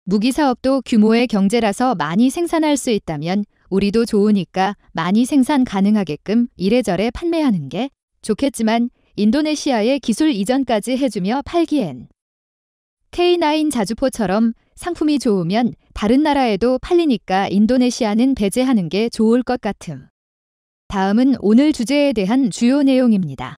무기 사업도 규모의 경제라서 많이 생산할 수 있다면 우리도 좋으니까 많이 생산 가능하게끔 이래저래 판매하는 게 좋겠지만 인도네시아에 기술 이전까지 해주며 팔기엔 K9 자주포처럼 상품이 좋으면 다른 나라에도 팔리니까 인도네시아는 배제하는 게 좋을 것 같음. 다음은 오늘 주제에 대한 주요 내용입니다.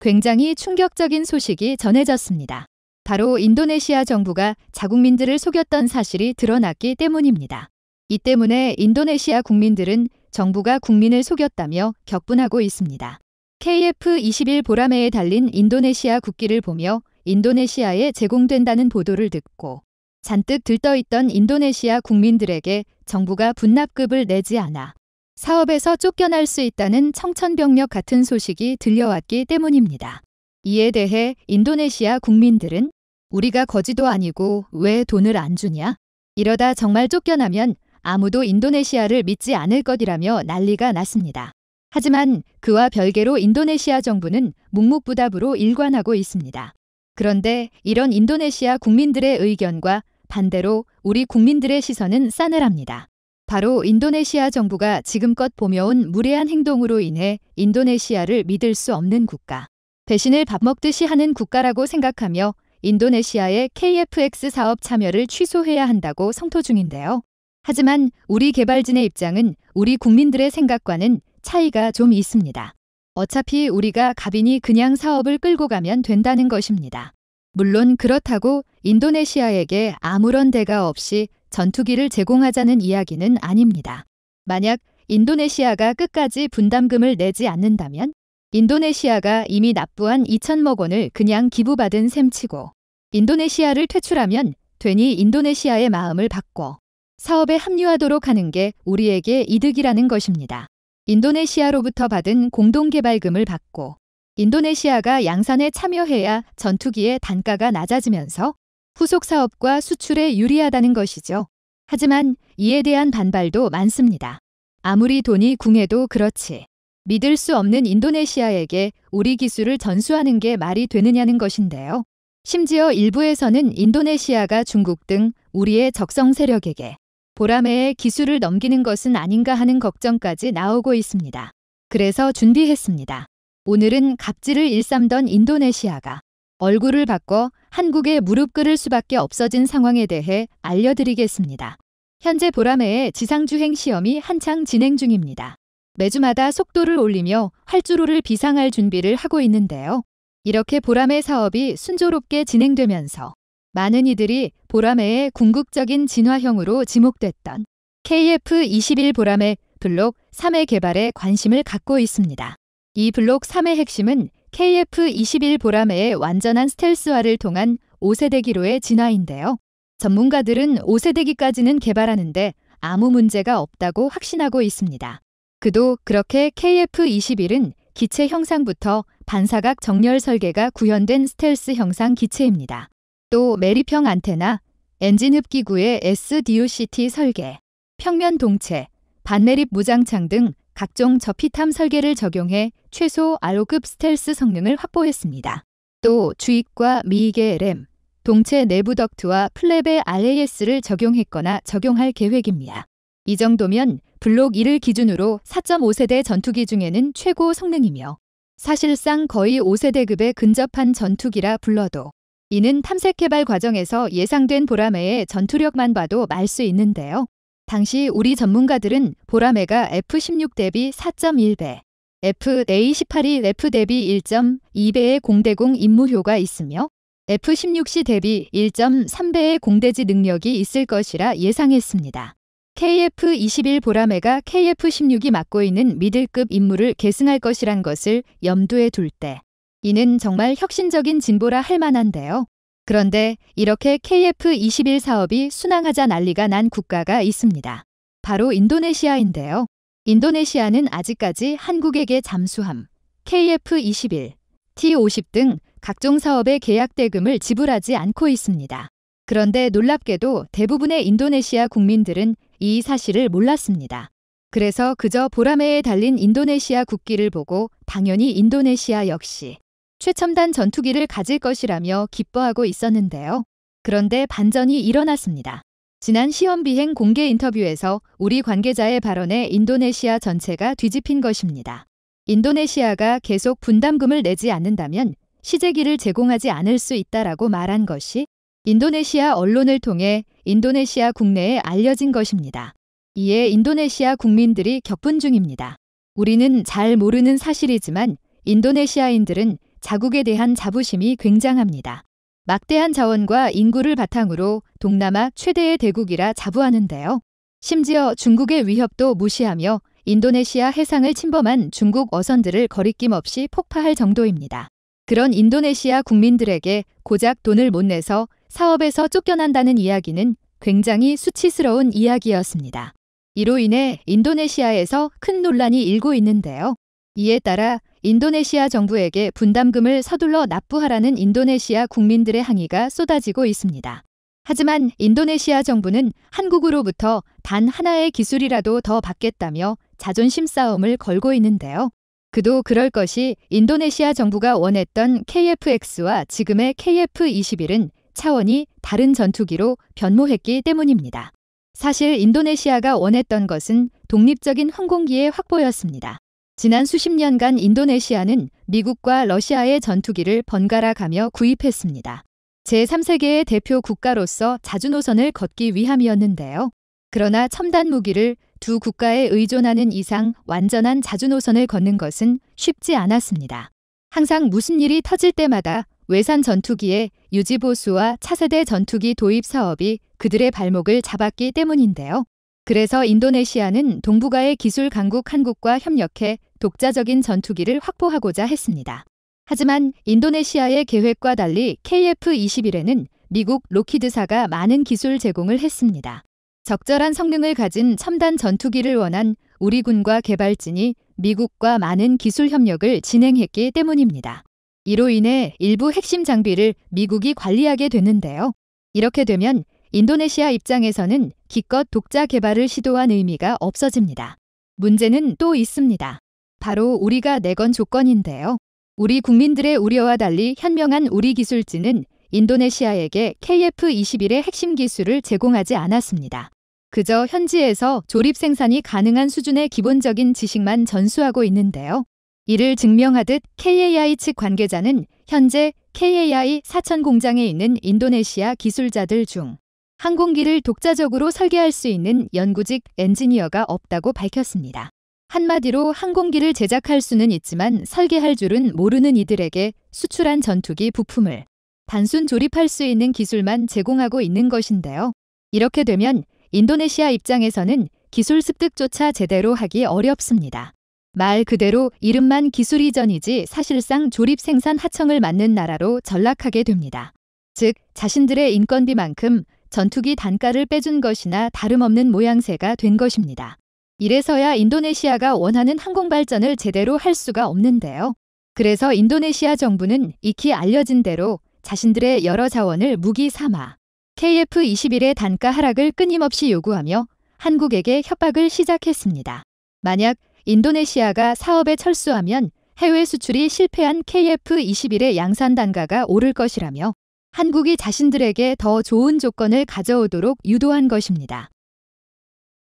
굉장히 충격적인 소식이 전해졌습니다. 바로 인도네시아 정부가 자국민들을 속였던 사실이 드러났기 때문입니다. 이 때문에 인도네시아 국민들은 정부가 국민을 속였다며 격분하고 있습니다. KF-21 보라매에 달린 인도네시아 국기를 보며 인도네시아에 제공된다는 보도를 듣고 잔뜩 들떠있던 인도네시아 국민들에게 정부가 분납금을 내지 않아 사업에서 쫓겨날 수 있다는 청천벽력 같은 소식이 들려왔기 때문입니다. 이에 대해 인도네시아 국민들은 우리가 거지도 아니고 왜 돈을 안 주냐? 이러다 정말 쫓겨나면 아무도 인도네시아를 믿지 않을 것이라며 난리가 났습니다. 하지만 그와 별개로 인도네시아 정부는 묵묵부답으로 일관하고 있습니다. 그런데 이런 인도네시아 국민들의 의견과 반대로 우리 국민들의 시선은 싸늘합니다. 바로 인도네시아 정부가 지금껏 보며온 무례한 행동으로 인해 인도네시아를 믿을 수 없는 국가, 배신을 밥 먹듯이 하는 국가라고 생각하며 인도네시아의 KFX 사업 참여를 취소해야 한다고 성토 중인데요. 하지만 우리 개발진의 입장은 우리 국민들의 생각과는 차이가 좀 있습니다. 어차피 우리가 가빈이 그냥 사업을 끌고 가면 된다는 것입니다. 물론 그렇다고 인도네시아에게 아무런 대가 없이 전투기를 제공하자는 이야기는 아닙니다. 만약 인도네시아가 끝까지 분담금을 내지 않는다면 인도네시아가 이미 납부한 2천억 원을 그냥 기부받은 셈치고 인도네시아를 퇴출하면 괜히 인도네시아의 마음을 바꿔 사업에 합류하도록 하는 게 우리에게 이득이라는 것입니다. 인도네시아로부터 받은 공동개발금을 받고 인도네시아가 양산에 참여해야 전투기의 단가가 낮아지면서 후속 사업과 수출에 유리하다는 것이죠. 하지만 이에 대한 반발도 많습니다. 아무리 돈이 궁해도 그렇지. 믿을 수 없는 인도네시아에게 우리 기술을 전수하는 게 말이 되느냐는 것인데요. 심지어 일부에서는 인도네시아가 중국 등 우리의 적성 세력에게 보라매의 기술을 넘기는 것은 아닌가 하는 걱정까지 나오고 있습니다. 그래서 준비했습니다. 오늘은 갑질을 일삼던 인도네시아가 얼굴을 바꿔 한국에 무릎 꿇을 수밖에 없어진 상황에 대해 알려드리겠습니다. 현재 보라매의 지상주행 시험이 한창 진행 중입니다. 매주마다 속도를 올리며 활주로를 비상할 준비를 하고 있는데요. 이렇게 보라매 사업이 순조롭게 진행되면서 많은 이들이 보라매의 궁극적인 진화형으로 지목됐던 KF-21 보라매 블록 3의 개발에 관심을 갖고 있습니다. 이 블록 3의 핵심은 KF-21 보라매의 완전한 스텔스화를 통한 5세대기로의 진화인데요. 전문가들은 5세대기까지는 개발하는데 아무 문제가 없다고 확신하고 있습니다. 그도 그렇게 KF-21은 기체 형상부터 반사각 정렬 설계가 구현된 스텔스 형상 기체입니다. 또 매립형 안테나, 엔진 흡기구의 SDOCT 설계, 평면 동체, 반매립 무장창 등 각종 저피탐 설계를 적용해 최소 RO급 스텔스 성능을 확보했습니다. 또 주입과 미익의 램, 동체 내부 덕트와 플랩의 RAS를 적용했거나 적용할 계획입니다. 이 정도면 블록 1을 기준으로 4.5세대 전투기 중에는 최고 성능이며 사실상 거의 5세대급에 근접한 전투기라 불러도 이는 탐색 개발 과정에서 예상된 보라매의 전투력만 봐도 말 수 있는데요. 당시 우리 전문가들은 보라매가 F-16 대비 4.1배, F-A-18이 F 대비 1.2배의 공대공 임무효가 있으며 F-16C 대비 1.3배의 공대지 능력이 있을 것이라 예상했습니다. KF-21 보라매가 KF-16이 맡고 있는 미들급 임무를 계승할 것이란 것을 염두에 둘 때 이는 정말 혁신적인 진보라 할 만한데요. 그런데 이렇게 KF-21 사업이 순항하자 난리가 난 국가가 있습니다. 바로 인도네시아인데요. 인도네시아는 아직까지 한국에게 잠수함, KF-21, T-50 등 각종 사업의 계약 대금을 지불하지 않고 있습니다. 그런데 놀랍게도 대부분의 인도네시아 국민들은 이 사실을 몰랐습니다. 그래서 그저 보라매에 달린 인도네시아 국기를 보고 당연히 인도네시아 역시 최첨단 전투기를 가질 것이라며 기뻐하고 있었는데요. 그런데 반전이 일어났습니다. 지난 시험 비행 공개 인터뷰에서 우리 관계자의 발언에 인도네시아 전체가 뒤집힌 것입니다. 인도네시아가 계속 분담금을 내지 않는다면 시제기를 제공하지 않을 수 있다라고 말한 것이 인도네시아 언론을 통해 인도네시아 국내에 알려진 것입니다. 이에 인도네시아 국민들이 격분 중입니다. 우리는 잘 모르는 사실이지만 인도네시아인들은 자국에 대한 자부심이 굉장합니다. 막대한 자원과 인구를 바탕으로 동남아 최대의 대국이라 자부하는데요. 심지어 중국의 위협도 무시하며 인도네시아 해상을 침범한 중국 어선들을 거리낌 없이 폭파할 정도입니다. 그런 인도네시아 국민들에게 고작 돈을 못 내서 사업에서 쫓겨난다는 이야기는 굉장히 수치스러운 이야기였습니다. 이로 인해 인도네시아에서 큰 논란이 일고 있는데요. 이에 따라 인도네시아 정부에게 분담금을 서둘러 납부하라는 인도네시아 국민들의 항의가 쏟아지고 있습니다. 하지만 인도네시아 정부는 한국으로부터 단 하나의 기술이라도 더 받겠다며 자존심 싸움을 걸고 있는데요. 그도 그럴 것이 인도네시아 정부가 원했던 KF-X와 지금의 KF-21은 차원이 다른 전투기로 변모했기 때문입니다. 사실 인도네시아가 원했던 것은 독립적인 항공기의 확보였습니다. 지난 수십 년간 인도네시아는 미국과 러시아의 전투기를 번갈아 가며 구입했습니다. 제3세계의 대표 국가로서 자주노선을 걷기 위함이었는데요. 그러나 첨단 무기를 두 국가에 의존하는 이상 완전한 자주노선을 걷는 것은 쉽지 않았습니다. 항상 무슨 일이 터질 때마다 외산 전투기의 유지보수와 차세대 전투기 도입 사업이 그들의 발목을 잡았기 때문인데요. 그래서 인도네시아는 동북아의 기술 강국 한국과 협력해 독자적인 전투기를 확보하고자 했습니다. 하지만 인도네시아의 계획과 달리 KF-21에는 미국 로키드사가 많은 기술 제공을 했습니다. 적절한 성능을 가진 첨단 전투기를 원한 우리 군과 개발진이 미국과 많은 기술 협력을 진행했기 때문입니다. 이로 인해 일부 핵심 장비를 미국이 관리하게 됐는데요. 이렇게 되면 인도네시아 입장에서는 기껏 독자 개발을 시도한 의미가 없어집니다. 문제는 또 있습니다. 바로 우리가 내건 조건인데요. 우리 국민들의 우려와 달리 현명한 우리 기술진은 인도네시아에게 KF-21의 핵심 기술을 제공하지 않았습니다. 그저 현지에서 조립 생산이 가능한 수준의 기본적인 지식만 전수하고 있는데요. 이를 증명하듯 KAI 측 관계자는 현재 KAI 사천 공장에 있는 인도네시아 기술자들 중 항공기를 독자적으로 설계할 수 있는 연구직 엔지니어가 없다고 밝혔습니다. 한마디로 항공기를 제작할 수는 있지만 설계할 줄은 모르는 이들에게 수출한 전투기 부품을 단순 조립할 수 있는 기술만 제공하고 있는 것인데요. 이렇게 되면 인도네시아 입장에서는 기술 습득조차 제대로 하기 어렵습니다. 말 그대로 이름만 기술 이전이지 사실상 조립 생산 하청을 맡는 나라로 전락하게 됩니다. 즉 자신들의 인건비만큼 전투기 단가를 빼준 것이나 다름없는 모양새가 된 것입니다. 이래서야 인도네시아가 원하는 항공 발전을 제대로 할 수가 없는데요. 그래서 인도네시아 정부는 익히 알려진 대로 자신들의 여러 자원을 무기 삼아 KF-21의 단가 하락을 끊임없이 요구하며 한국에게 협박을 시작했습니다. 만약 인도네시아가 사업에 철수하면 해외 수출이 실패한 KF-21의 양산 단가가 오를 것이라며 한국이 자신들에게 더 좋은 조건을 가져오도록 유도한 것입니다.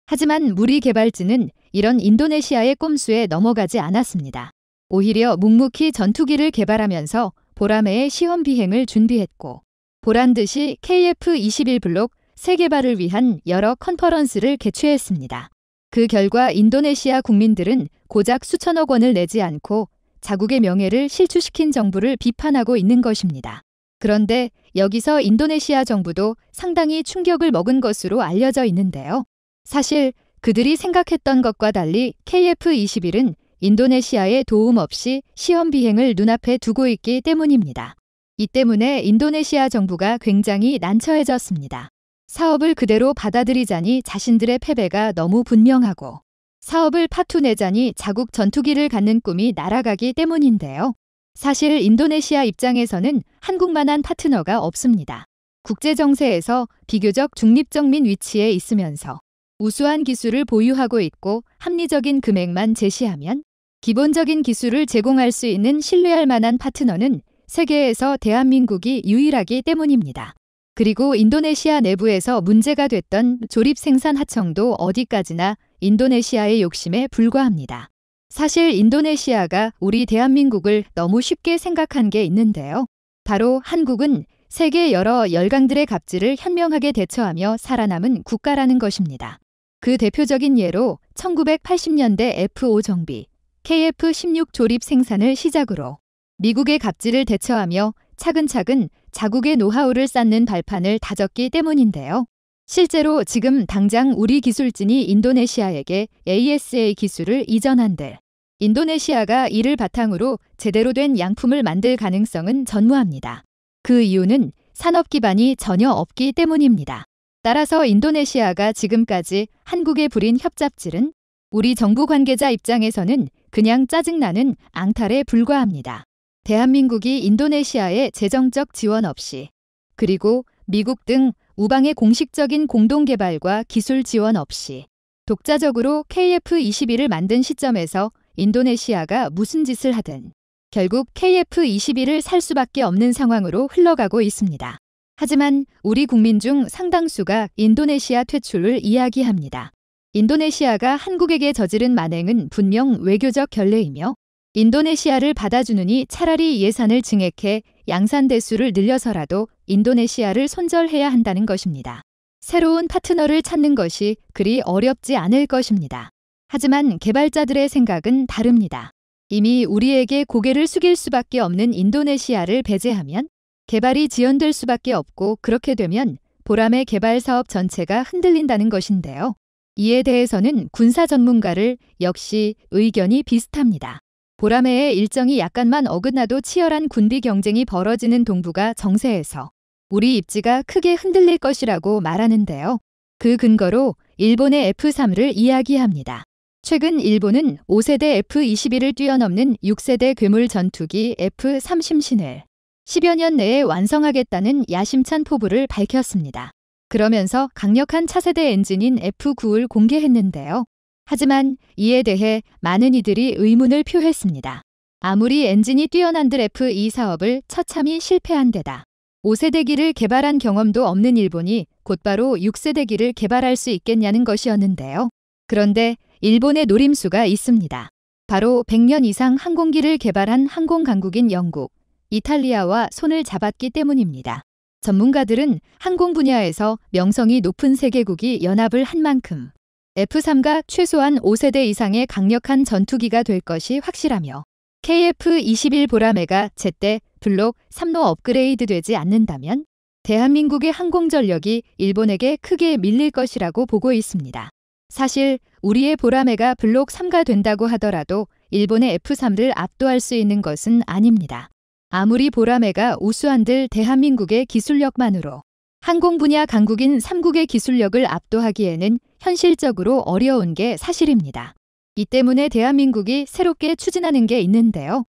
하지만 무리 개발진은 이런 인도네시아의 꼼수에 넘어가지 않았습니다. 오히려 묵묵히 전투기를 개발하면서 보라매의 시험 비행을 준비했고 보란듯이 KF-21 블록 세개발을 위한 여러 컨퍼런스를 개최했습니다. 그 결과 인도네시아 국민들은 고작 수천억 원을 내지 않고 자국의 명예를 실추시킨 정부를 비판하고 있는 것입니다. 그런데 여기서 인도네시아 정부도 상당히 충격을 먹은 것으로 알려져 있는데요. 사실 그들이 생각했던 것과 달리 KF-21은 인도네시아의 도움 없이 시험 비행을 눈앞에 두고 있기 때문입니다. 이 때문에 인도네시아 정부가 굉장히 난처해졌습니다. 사업을 그대로 받아들이자니 자신들의 패배가 너무 분명하고 사업을 파투내자니 자국 전투기를 갖는 꿈이 날아가기 때문인데요. 사실 인도네시아 입장에서는 한국만한 파트너가 없습니다. 국제 정세에서 비교적 중립적인 위치에 있으면서 우수한 기술을 보유하고 있고 합리적인 금액만 제시하면 기본적인 기술을 제공할 수 있는 신뢰할 만한 파트너는 세계에서 대한민국이 유일하기 때문입니다. 그리고 인도네시아 내부에서 문제가 됐던 조립 생산 하청도 어디까지나 인도네시아의 욕심에 불과합니다. 사실 인도네시아가 우리 대한민국을 너무 쉽게 생각한 게 있는데요. 바로 한국은 세계 여러 열강들의 갑질을 현명하게 대처하며 살아남은 국가라는 것입니다. 그 대표적인 예로 1980년대 F-5 정비, KF-16 조립 생산을 시작으로 미국의 갑질을 대처하며 차근차근 자국의 노하우를 쌓는 발판을 다졌기 때문인데요. 실제로 지금 당장 우리 기술진이 인도네시아에게 ASA 기술을 이전한들 인도네시아가 이를 바탕으로 제대로 된 양품을 만들 가능성은 전무합니다. 그 이유는 산업 기반이 전혀 없기 때문입니다. 따라서 인도네시아가 지금까지 한국에 부린 협잡질은 우리 정부 관계자 입장에서는 그냥 짜증나는 앙탈에 불과합니다. 대한민국이 인도네시아의 재정적 지원 없이 그리고 미국 등 우방의 공식적인 공동개발과 기술 지원 없이 독자적으로 KF-21을 만든 시점에서 인도네시아가 무슨 짓을 하든 결국 KF-21을 살 수밖에 없는 상황으로 흘러가고 있습니다. 하지만 우리 국민 중 상당수가 인도네시아 퇴출을 이야기합니다. 인도네시아가 한국에게 저지른 만행은 분명 외교적 결례이며 인도네시아를 받아주느니 차라리 예산을 증액해 양산대수를 늘려서라도 인도네시아를 손절해야 한다는 것입니다. 새로운 파트너를 찾는 것이 그리 어렵지 않을 것입니다. 하지만 개발자들의 생각은 다릅니다. 이미 우리에게 고개를 숙일 수밖에 없는 인도네시아를 배제하면 개발이 지연될 수밖에 없고 그렇게 되면 보람의 개발 사업 전체가 흔들린다는 것인데요. 이에 대해서는 군사 전문가를 역시 의견이 비슷합니다. 보라매의 일정이 약간만 어긋나도 치열한 군비 경쟁이 벌어지는 동북아 정세에서 우리 입지가 크게 흔들릴 것이라고 말하는데요. 그 근거로 일본의 F-3를 이야기합니다. 최근 일본은 5세대 F-21을 뛰어넘는 6세대 괴물 전투기 F-30신을 10여 년 내에 완성하겠다는 야심찬 포부를 밝혔습니다. 그러면서 강력한 차세대 엔진인 F-9를 공개했는데요. 하지만 이에 대해 많은 이들이 의문을 표했습니다. 아무리 엔진이 뛰어난들 F-2 사업을 처참히 실패한 데다 5세대기를 개발한 경험도 없는 일본이 곧바로 6세대기를 개발할 수 있겠냐는 것이었는데요. 그런데 일본의 노림수가 있습니다. 바로 100년 이상 항공기를 개발한 항공강국인 영국, 이탈리아와 손을 잡았기 때문입니다. 전문가들은 항공 분야에서 명성이 높은 세계국이 연합을 한 만큼 F-3가 최소한 5세대 이상의 강력한 전투기가 될 것이 확실하며 KF-21 보라매가 제때 블록 3로 업그레이드 되지 않는다면 대한민국의 항공 전력이 일본에게 크게 밀릴 것이라고 보고 있습니다. 사실 우리의 보라매가 블록 3가 된다고 하더라도 일본의 F-3를 압도할 수 있는 것은 아닙니다. 아무리 보라매가 우수한들 대한민국의 기술력만으로 항공 분야 강국인 3국의 기술력을 압도하기에는 현실적으로 어려운 게 사실입니다. 이 때문에 대한민국이 새롭게 추진하는 게 있는데요.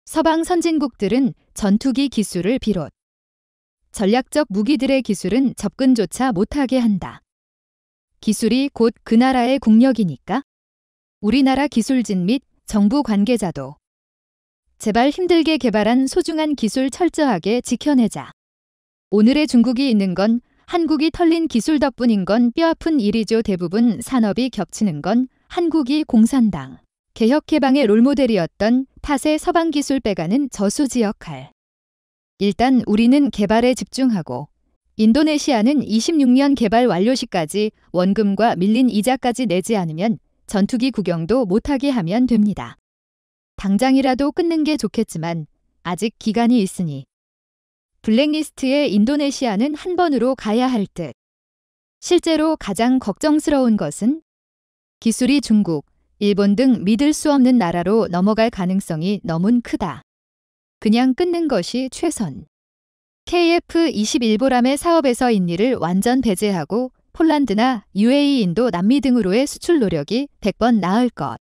서방 선진국들은 전투기 기술을 비롯 전략적 무기들의 기술은 접근조차 못하게 한다. 기술이 곧 그 나라의 국력이니까 우리나라 기술진 및 정부 관계자도 제발 힘들게 개발한 소중한 기술 철저하게 지켜내자. 오늘의 중국이 있는 건 한국이 털린 기술 덕분인 건 뼈아픈 일이죠. 대부분 산업이 겹치는 건 한국이 공산당, 개혁해방의 롤모델이었던 탓의 서방 기술 빼가는 저수지 역할. 일단 우리는 개발에 집중하고 인도네시아는 26년 개발 완료 시까지 원금과 밀린 이자까지 내지 않으면 전투기 구경도 못하게 하면 됩니다. 당장이라도 끊는 게 좋겠지만 아직 기간이 있으니 블랙리스트에 인도네시아는 한 번으로 가야 할 듯. 실제로 가장 걱정스러운 것은 기술이 중국, 일본 등 믿을 수 없는 나라로 넘어갈 가능성이 너무 크다. 그냥 끊는 것이 최선. KF-21 보람의 사업에서 인리를 완전 배제하고 폴란드나 UAE, 인도, 남미 등으로의 수출 노력이 100번 나을 것.